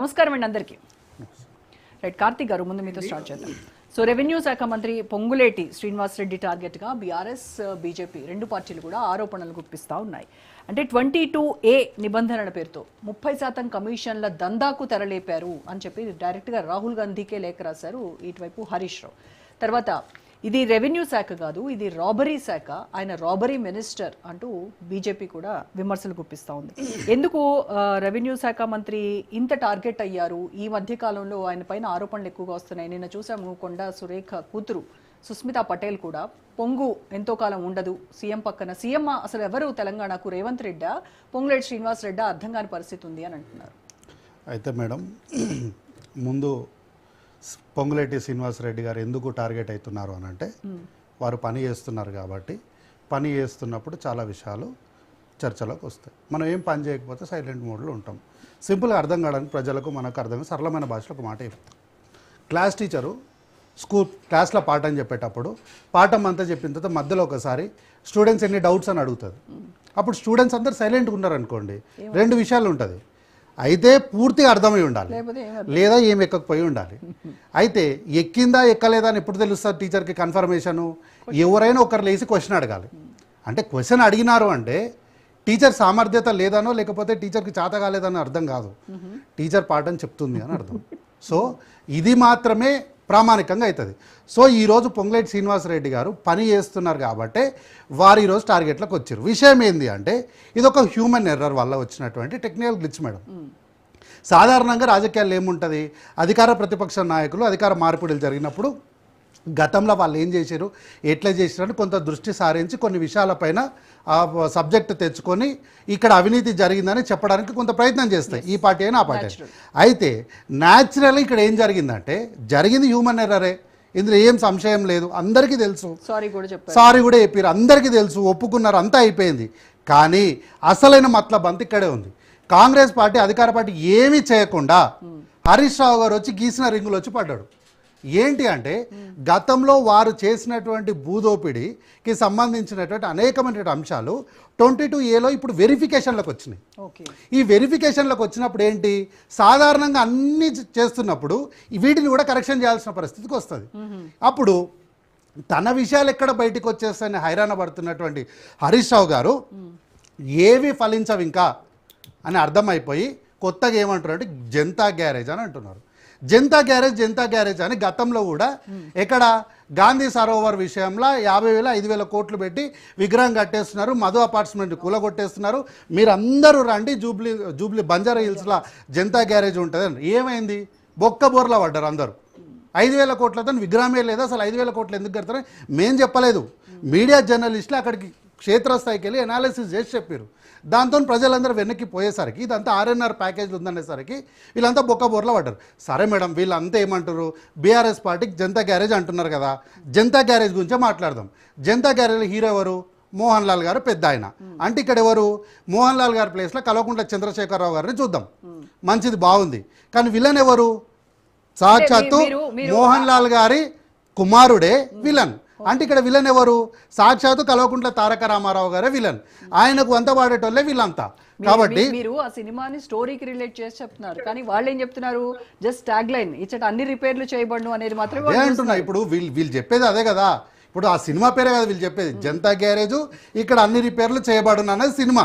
నమస్కారం అండి అందరికీ. రైట్, కార్తీక్ గారు ముందు మీతో స్టార్ట్ చేద్దాం. సో రెవెన్యూ శాఖ మంత్రి పొంగులేటి శ్రీనివాసరెడ్డి టార్గెట్గా బీఆర్ఎస్ బీజేపీ రెండు పార్టీలు కూడా ఆరోపణలు గుప్పిస్తూ ఉన్నాయి. అంటే 22A నిబంధనల పేరుతో 30% కమిషన్ల దందాకు తెరలేపారు అని చెప్పి డైరెక్ట్గా రాహుల్ గాంధీకే లేఖ రాశారు ఇటువైపు హరీష్ రావు. తర్వాత ఇది రెవెన్యూ శాఖ కాదు, ఇది రాబరీ శాఖ, ఆయన రాబరీ మినిస్టర్ అంటూ బీజేపీ కూడా విమర్శలు గుప్పిస్తూ ఉంది. ఎందుకు రెవెన్యూ శాఖ మంత్రి ఇంత టార్గెట్ అయ్యారు? ఈ మధ్య కాలంలో ఆయన పైన ఆరోపణలు ఎక్కువగా వస్తున్నాయి. నిన్న చూసాము కొండా సురేఖ కూతురు సుస్మితా పటేల్ కూడా పొంగు ఎంతో కాలం ఉండదు సీఎం పక్కన. సీఎం అసలు ఎవరు తెలంగాణకు? రేవంత్ రెడ్డా, పొంగులేటి శ్రీనివాస్ రెడ్డా? అర్థం కాని పరిస్థితి ఉంది అని అంటున్నారు. అయితే మేడం, ముందు పొంగులేటి శ్రీనివాసరెడ్డి గారు ఎందుకు టార్గెట్ అవుతున్నారు అని అంటే, వారు పని చేస్తున్నారు కాబట్టి, పని చేస్తున్నప్పుడు చాలా విషయాలు చర్చలోకి వస్తాయి. మనం ఏం పని చేయకపోతే సైలెంట్ మోడ్లో ఉంటాం. సింపుల్గా అర్థం కావడానికి ప్రజలకు మనకు అర్థం సరళమైన భాషలో ఒక మాట చెప్తాం. క్లాస్ టీచరు క్లాస్లో పాఠం చెప్పేటప్పుడు పాఠం అంతా చెప్పిన తర్వాత మధ్యలో ఒకసారి స్టూడెంట్స్ ఎన్ని డౌట్స్ అని అడుగుతుంది. అప్పుడు స్టూడెంట్స్ అందరు సైలెంట్గా ఉన్నారనుకోండి, రెండు విషయాలు ఉంటుంది. అయితే పూర్తిగా అర్థమై ఉండాలి, లేదా ఏం ఎక్కకపోయి ఉండాలి. అయితే ఎక్కిందా ఎక్కలేదా అని ఎప్పుడు తెలుస్తుంది టీచర్కి కన్ఫర్మేషను? ఎవరైనా ఒకరు లేచి క్వశ్చన్ అడగాలి. అంటే క్వశ్చన్ అడిగినారు అంటే టీచర్ సామర్థ్యత లేదనో లేకపోతే టీచర్కి చేత కాలేదని అర్థం కాదు, టీచర్ పాఠం చెప్తుంది అని అర్థం. సో ఇది మాత్రమే ప్రామాణికంగా అవుతుంది. సో ఈరోజు పొంగులేటి శ్రీనివాసరెడ్డి గారు పని చేస్తున్నారు కాబట్టి వారు ఈరోజు టార్గెట్లకు వచ్చారు. విషయం ఏంది అంటే, ఇది ఒక హ్యూమన్ ఎర్రర్ వల్ల వచ్చినటువంటి టెక్నికల్ గ్లిచ్ మేడం. సాధారణంగా రాజకీయాల్లో ఏముంటుంది, అధికార ప్రతిపక్ష నాయకులు అధికార మార్పిడులు జరిగినప్పుడు గతంలో వాళ్ళు ఏం చేశారు, ఎట్లా చేశారని కొంత దృష్టి సారించి కొన్ని విషయాలపైన ఆ సబ్జెక్ట్ తెచ్చుకొని ఇక్కడ అవినీతి జరిగిందని చెప్పడానికి కొంత ప్రయత్నం చేస్తాయి, ఈ పార్టీ అయినా ఆ పార్టీ అయినా. అయితే న్యాచురల్గా ఇక్కడ ఏం జరిగిందంటే, జరిగింది హ్యూమన్ ఎర్రరే, ఇందులో ఏం సంశయం లేదు, అందరికీ తెలుసు. సారీ కూడా చెప్పారు, అందరికీ తెలుసు, ఒప్పుకున్నారు, అంతా అయిపోయింది. కానీ అసలైన మతలబ్ అంతా ఇక్కడే ఉంది. కాంగ్రెస్ పార్టీ అధికార పార్టీ ఏమీ చేయకుండా హరీష్ రావు గారు వచ్చి గీసిన రింగులు వచ్చి పడ్డాడు. ఏంటి అంటే, గతంలో వారు చేసినటువంటి భూదోపిడీకి సంబంధించినటువంటి అనేకమైనటువంటి అంశాలు 22Aలో ఇప్పుడు వెరిఫికేషన్లకు వచ్చినాయి. ఈ వెరిఫికేషన్లకు వచ్చినప్పుడు ఏంటి, సాధారణంగా అన్ని చేస్తున్నప్పుడు వీటిని కూడా కరెక్షన్ చేయాల్సిన పరిస్థితికి వస్తుంది. అప్పుడు తన విషయాలు ఎక్కడ బయటకు వచ్చేస్తాయని హైరాణ పడుతున్నటువంటి హరీష్ రావు గారు ఏవి ఫలించవు ఇంకా అని అర్థమైపోయి కొత్తగా ఏమంటారు అంటే జనతా గ్యారేజ్ అని అంటున్నారు. జనతా గ్యారేజ్ అని గతంలో కూడా ఎక్కడ గాంధీ సరోవర్ విషయంలో 50,000 5,000 కోట్లు పెట్టి విగ్రహం కట్టేస్తున్నారు, మధు అపార్ట్మెంట్ కూలగొట్టేస్తున్నారు, మీరు అందరూ రండి జూబ్లీ బంజారా హిల్స్లో జనతా గ్యారేజ్ ఉంటుంది. ఏమైంది, బొక్క బోర్లా పడ్డారు అందరూ. 5,000 కోట్లతో విగ్రహమే లేదా, అసలు 5,000 కోట్లు ఎందుకు కడతారని మేం చెప్పలేదు, మీడియా జర్నలిస్టులు అక్కడికి క్షేత్రస్థాయికి వెళ్ళి అనాలిసిస్ చేసి చెప్పారు. దాంతో ప్రజలందరూ వెనక్కి పోయేసరికి ఇదంతా RNR ప్యాకేజ్ ఉందనేసరికి వీళ్ళంతా బొక్క బోర్లా పడ్డారు. సరే మేడం, వీళ్ళంతా ఏమంటారు, బీఆర్ఎస్ పార్టీకి జనతా గ్యారేజ్ అంటున్నారు కదా, జనతా గ్యారేజ్ గురించే మాట్లాడదాం. జనతా గ్యారేజ్ హీరో ఎవరు? మోహన్ లాల్ గారు పెద్ద ఆయన. అంటే ఇక్కడ ఎవరు, మోహన్ లాల్ గారి ప్లేస్లో కల్వకుంట్ల చంద్రశేఖరరావు గారిని చూద్దాం, మంచిది, బాగుంది. కానీ విలన్ ఎవరు? సాక్షాత్తు మోహన్ లాల్ గారి కుమారుడే విలన్. అంటే ఇక్కడ విలన్ ఎవరు? సాక్షాత్తు కల్వకుంట్ల తారక రామారావు గారే విలన్, ఆయనకు వంత పాడేటోళ్ళే వీళ్ళంతా. కాబట్టి మీరు ఆ సినిమాని స్టోరీకి రిలేట్ చేసి చెప్తున్నారు, కానీ వాళ్ళు ఏం చెప్తున్నారు, జస్ట్ ట్యాగ్ లైన్ ఇచ్చట అన్ని రిపేర్లు చేయబడును అనేది మాత్రమే అంటున్నా. ఇప్పుడు వీళ్ళు చెప్పేది అదే కదా, ఇప్పుడు ఆ సినిమా పేరే కదా వీళ్ళు చెప్పేది, జనతా గ్యారేజ్ ఇక్కడ అన్ని రిపేర్లు చేయబడును అన్నది సినిమా.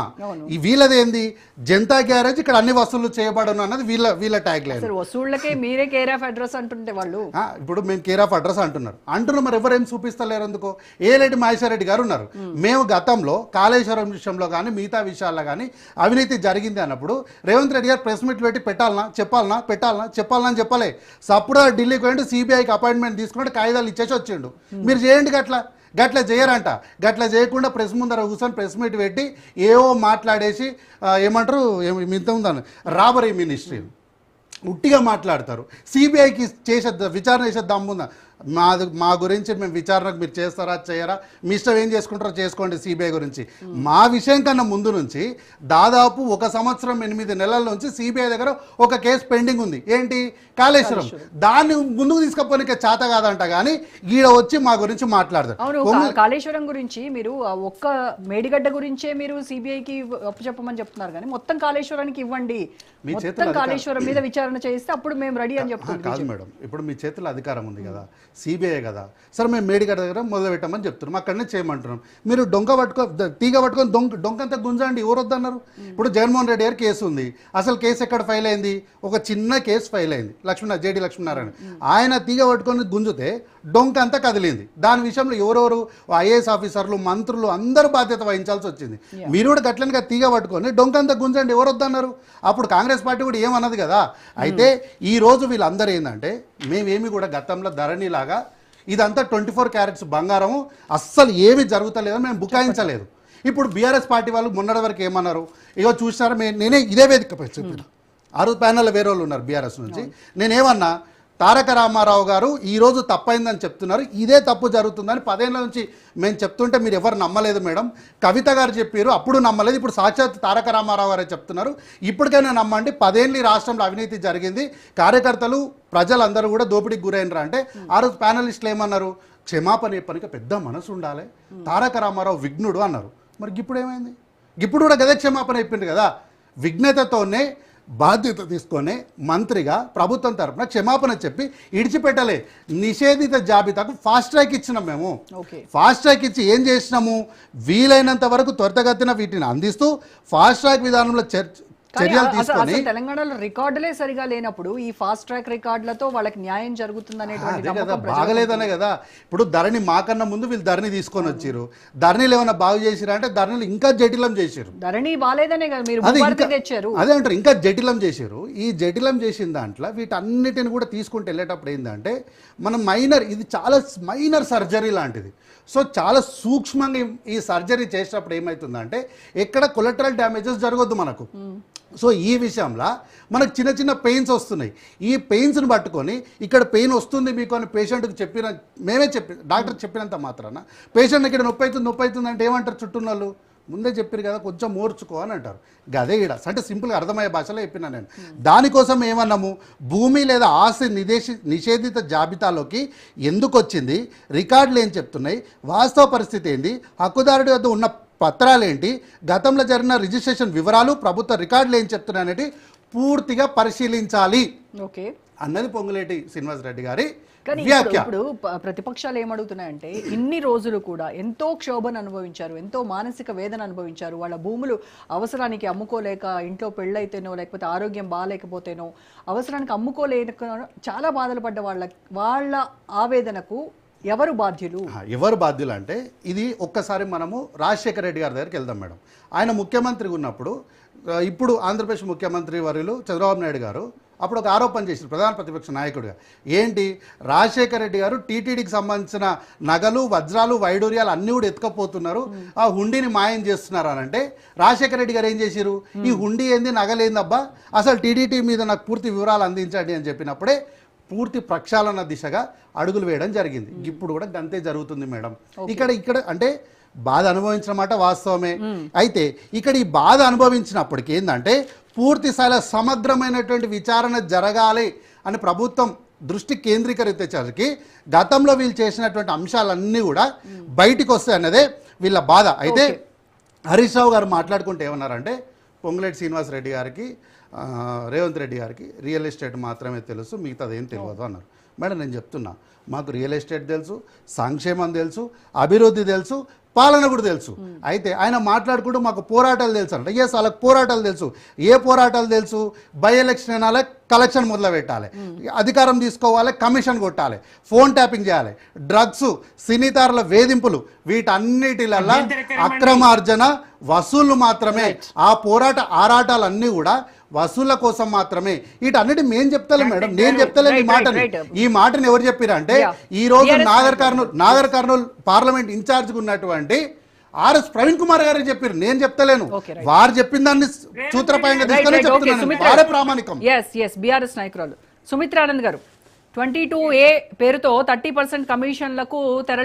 వీళ్ళది ఏంది, జనతా గ్యారేజ్ ఇక్కడ అన్ని వసూళ్లు చేయబడును అన్నది వీళ్ళ ట్యాగ్ లైన్. వసూళ్ళకే మీరే కేర్ ఆఫ్ అడ్రస్ అంటుంటే వాళ్ళు ఇప్పుడు మేము కేర్ ఆఫ్ అడ్రస్ అంటున్నారు. మరి ఎవరేం చూపిస్తలేరు ఎందుకో. ఏలేటి మహేశ్వరరెడ్డి గారు ఉన్నారు, మేము గతంలో కాళేశ్వరం విషయంలో కానీ మిగతా విషయాల్లో కానీ అవినీతి జరిగింది అన్నప్పుడు రేవంత్ రెడ్డి గారు ప్రెస్ మీట్ పెట్టి చెప్పాలనా అని చెప్పలే. సప్పుడు ఢిల్లీకి పోయిండు, సిబిఐకి అపాయింట్మెంట్ తీసుకుంటే కాగితాలు ఇచ్చేసి వచ్చిండు. మీరు చేయండి, గట్ల చేయరంట. గట్ల చేయకుండా ప్రెస్ ముందర కూర్చొని ప్రెస్ మీట్ పెట్టి ఏవో మాట్లాడేసి ఏమంటారు, ఇంత ఉందని రాబరీ మినిస్ట్రీ ఉట్టిగా మాట్లాడతారు. సిబిఐకి విచారణ చేసే దమ్ముందా? మా గురించి మేము విచారణకు మీరు చేస్తారా చేయరా మీ ఇష్టం ఏం చేసుకుంటారో చేసుకోండి సిబిఐ గురించి. మా విషయం కన్నా ముందు నుంచి దాదాపు 1 సంవత్సరం 8 నెలల నుంచి సిబిఐ దగ్గర ఒక కేసు పెండింగ్ ఉంది. ఏంటి? కాళేశ్వరం. దాన్ని ముందుకు తీసుకపోనికే చేత కాదంట కానీ ఈడ వచ్చి మా గురించి మాట్లాడతారు. అవును, కాళేశ్వరం గురించి మీరు ఒక్క మేడిగడ్డ గురించే మీరు సిబిఐకి అప్పచెప్పమని చెప్తున్నారు కానీ మొత్తం కాళేశ్వరానికి ఇవ్వండి, మొత్తం కాళేశ్వరం మీద విచారణ చేస్తే అప్పుడు మేము రెడీ అని చెప్తున్నాం. కాదు మేడం, ఇప్పుడు మీ చేతిలో అధికారం ఉంది కదా, సిబిఐ కదా, సరే మేము మేడిగడ్డ దగ్గర మొదలు పెట్టామని చెప్తున్నాం, అక్కడనే చేయమంటున్నాం. మీరు తీగ పట్టుకొని డొంకంతా గుంజండి, ఎవరు వద్దన్నారు? ఇప్పుడు జగన్మోహన్ రెడ్డి గారి కేసు ఉంది, అసలు కేసు ఎక్కడ ఫైల్ అయింది? ఒక చిన్న కేసు ఫైల్ అయింది, జేడి లక్ష్మీనారాయణ. ఆయన తీగ పట్టుకొని గుంజితే డొంక అంతా కదిలింది. దాని విషయంలో ఎవరెవరు ఐఏఎస్ ఆఫీసర్లు, మంత్రులు అందరూ బాధ్యత వహించాల్సి వచ్చింది. మీరు కూడా గట్లనిగా తీగ పట్టుకొని డొంకంతా గుంజండి, ఎవరు వద్దన్నారు? అప్పుడు కాంగ్రెస్ పార్టీ కూడా ఏమన్నది కదా. అయితే ఈ రోజు వీళ్ళందరూ ఏంటంటే మేమేమి కూడా గతంలో ధరణిలాగా ఇదంతా 24 క్యారెట్స్ బంగారము అస్సలు ఏమి జరుగుతలేదని మేము బుకాయించలేదు. ఇప్పుడు బీఆర్ఎస్ పార్టీ వాళ్ళు మొన్నటి వరకు ఏమన్నారు? ఇగో చూసినారా, నేనే ఇదే వేదికపై చెప్పిన 6 ప్యానెల్ వేరే వాళ్ళు ఉన్నారు బీఆర్ఎస్ నుంచి. నేనేమన్నా, తారక రామారావు గారు ఈరోజు తప్పైందని చెప్తున్నారు, ఇదే తప్పు జరుగుతుందని 10 ఏళ్ళ నుంచి మేము చెప్తుంటే మీరు ఎవరు నమ్మలేదు మేడం. కవిత గారు చెప్పారు, అప్పుడు నమ్మలేదు. ఇప్పుడు సాక్షాత్ తారక రామారావు గారే చెప్తున్నారు, ఇప్పటికైనా నమ్మండి. 10 ఏళ్ళు ఈ రాష్ట్రంలో అవినీతి జరిగింది, కార్యకర్తలు ప్రజలందరూ కూడా దోపిడీకి గురైనరా అంటే ఆ రోజు ప్యానలిస్టులు ఏమన్నారు? క్షమాపణ చెప్పడానికి పెద్ద మనసు ఉండాలి, తారక రామారావు విఘ్నుడు అన్నారు. మరి ఇప్పుడు ఏమైంది? ఇప్పుడు కూడా గదే క్షమాపణ చెప్పింది కదా. విఘ్నతతోనే బాధ్యత తీసుకొని మంత్రిగా ప్రభుత్వం తరఫున క్షమాపణ చెప్పి ఇడిచిపెట్టలే. నిషేధిత జాబితాకు ఫాస్ట్ ట్రాక్ ఇచ్చినాం మేము. ఫాస్ట్ ట్రాక్ ఇచ్చి ఏం చేసినాము? వీలైనంత వరకు త్వరితగతిన వీటిని అందిస్తూ ఫాస్ట్ ట్రాక్ విధానంలో చర్యలు తీసుకొని, తెలంగాణలో రికార్డులే సరిగా లేనప్పుడు ఈ ఫాస్ట్ ట్రాక్ రికార్డులతో వాళ్ళకి న్యాయం జరుగుతుందనేటువంటి బాగలేదనే కదా. ఇప్పుడు ధరణి మాకన్నా ముందు వీళ్ళు ధరణి తీసుకొని వచ్చారు, ధరణిలు ఏమైనా బాగు చేసిరా అంటే ధరణిలు ఇంకా జటిలం చేశారు. ధరణి బాలేదనే కదా మీరు తెచ్చారు. అదే అంటారు, ఇంకా జటిలం చేశారు. ఈ జటిలం చేసిన దాంట్లో వీటన్నిటిని కూడా తీసుకుంటూ వెళ్ళేటప్పుడు ఏంటంటే మనం ఇది చాలా మైనర్ సర్జరీ లాంటిది. సో చాలా సూక్ష్మంగా ఈ సర్జరీ చేసేటప్పుడు ఏమవుతుందంటే ఎక్కడ కొలెటరల్ డ్యామేజెస్ జరగొద్దు మనకు. సో ఈ విషయంలో మనకు చిన్న చిన్న పెయిన్స్ వస్తున్నాయి. ఈ పెయిన్స్ని పట్టుకొని ఇక్కడ పెయిన్ వస్తుంది మీకు అని పేషెంట్కి డాక్టర్ చెప్పినంత మాత్రాన పేషెంట్ ఇక్కడ నొప్పి అవుతుంది అంటే ఏమంటారు చుట్టూన్న వాళ్ళు? ముందే చెప్పారు కదా, కొంచెం మోర్చుకో అని అంటారు. గదే ఈడ అంటే సింపుల్గా అర్థమయ్యే భాషలో చెప్పినా నేను. దానికోసం ఏమన్నాము? భూమి లేదా ఆస్తి నిషేధిత జాబితాలోకి ఎందుకు వచ్చింది, రికార్డులు ఏం చెప్తున్నాయి, వాస్తవ పరిస్థితి ఏంది, హక్కుదారుడి వద్ద ఉన్న పత్రాలు ఏంటి, గతంలో జరిగిన రిజిస్ట్రేషన్ వివరాలు, ప్రభుత్వ రికార్డులు ఏం చెప్తున్నాయి అనేది పూర్తిగా పరిశీలించాలి అన్నది పొంగులేటి శ్రీనివాసరెడ్డి గారి వ్యాఖ్య. ఇప్పుడు ప్రతిపక్షాలు ఏమడుగుతున్నాయంటే ఇన్ని రోజులు కూడా ఎంతో క్షోభను అనుభవించారు, ఎంతో మానసిక వేదన అనుభవించారు. వాళ్ళ భూములు అవసరానికి అమ్ముకోలేక, ఇంట్లో పెళ్ళైతేనో లేకపోతే ఆరోగ్యం బాగాలేకపోతేనో అవసరానికి అమ్ముకోలేక చాలా బాధలు పడ్డ వాళ్ళ ఆవేదనకు ఎవరు బాధ్యులు అంటే ఇది ఒక్కసారి మనము రాజశేఖర రెడ్డి గారి దగ్గరికి వెళ్దాం మేడం. ఆయన ముఖ్యమంత్రిగా ఉన్నప్పుడు, ఇప్పుడు ఆంధ్రప్రదేశ్ ముఖ్యమంత్రి వర్యులు చంద్రబాబు నాయుడు గారు అప్పుడు ఒక ఆరోపణ చేశారు ప్రధాన ప్రతిపక్ష నాయకుడిగా. ఏంటి? రాజశేఖర రెడ్డి గారు టీటీడీకి సంబంధించిన నగలు, వజ్రాలు, వైడూర్యాలు అన్నీ కూడా ఎత్తుకపోతున్నారు, ఆ హుండీని మాయం చేస్తున్నారు అని అంటే రాజశేఖర రెడ్డి గారు ఏం చేశారు? ఈ హుండీ ఏంది, నగలేందబ్బా, అసలు టీటీడీ మీద నాకు పూర్తి వివరాలు అందించండి అని చెప్పినప్పుడే పూర్తి ప్రక్షాళన దిశగా అడుగులు వేయడం జరిగింది. ఇప్పుడు కూడా గంతే జరుగుతుంది మేడం. ఇక్కడ అంటే బాధ అనుభవించిన మాట వాస్తవమే. అయితే ఇక్కడ ఈ బాధ అనుభవించినప్పటికీ ఏంటంటే పూర్తి స్థాయిలో సమగ్రమైనటువంటి విచారణ జరగాలి అని ప్రభుత్వం దృష్టి కేంద్రీకరించేసరికి గతంలో వీళ్ళు చేసినటువంటి అంశాలన్నీ కూడా బయటికి వస్తాయి అన్నదే వీళ్ళ బాధ. అయితే హరీష్ రావు గారు మాట్లాడుకుంటే ఏమన్నారంటే పొంగులేటి శ్రీనివాసరెడ్డి గారికి, రేవంత్ రెడ్డి గారికి రియల్ ఎస్టేట్ మాత్రమే తెలుసు, మిగతాది ఏం తెలియదు అన్నారు. మేడం నేను చెప్తున్నా, మాకు రియల్ ఎస్టేట్ తెలుసు, సంక్షేమం తెలుసు, అభివృద్ధి తెలుసు, పాలన కూడా తెలుసు. అయితే ఆయన మాట్లాడుకుంటూ మాకు పోరాటాలు తెలుసు అంటే ఎస్, వాళ్ళకి పోరాటాలు తెలుసు. ఏ పోరాటాలు తెలుసు? బై ఎలక్షన్ అనాలి, కలెక్షన్ మొదలు పెట్టాలి, అధికారం తీసుకోవాలి, కమిషన్ కొట్టాలి, ఫోన్ ట్యాపింగ్ చేయాలి, డ్రగ్స్, సినీతారుల వేధింపులు, వీటన్నిటిలల్లా అక్రమార్జన, వసూళ్లు మాత్రమే. ఆ ఆరాటాలన్నీ కూడా వసూళ్ల కోసం మాత్రమే. వీటన్నిటి మేము చెప్తలేం మేడం, నేను చెప్తలేను ఈ మాటని ఎవరు చెప్పారు అంటే ఈ రోజు నాగర్ కర్నూల్ పార్లమెంట్ ఇన్ఛార్జ్గా ఉన్నటువంటి ఆర్ఎస్ ప్రవీణ్ కుమార్ గారు చెప్పారు, నేను చెప్తలేను. వారు చెప్పిన దాన్ని సూత్రప్రాయంగా తీసుకొని చెప్తున్నాను, వారే ప్రామాణికం. బీఆర్ఎస్ నాయకురాలు సుమిత్రానంద్ గారు, 22A పేరుతో 30% కమిషన్లకు తెరలే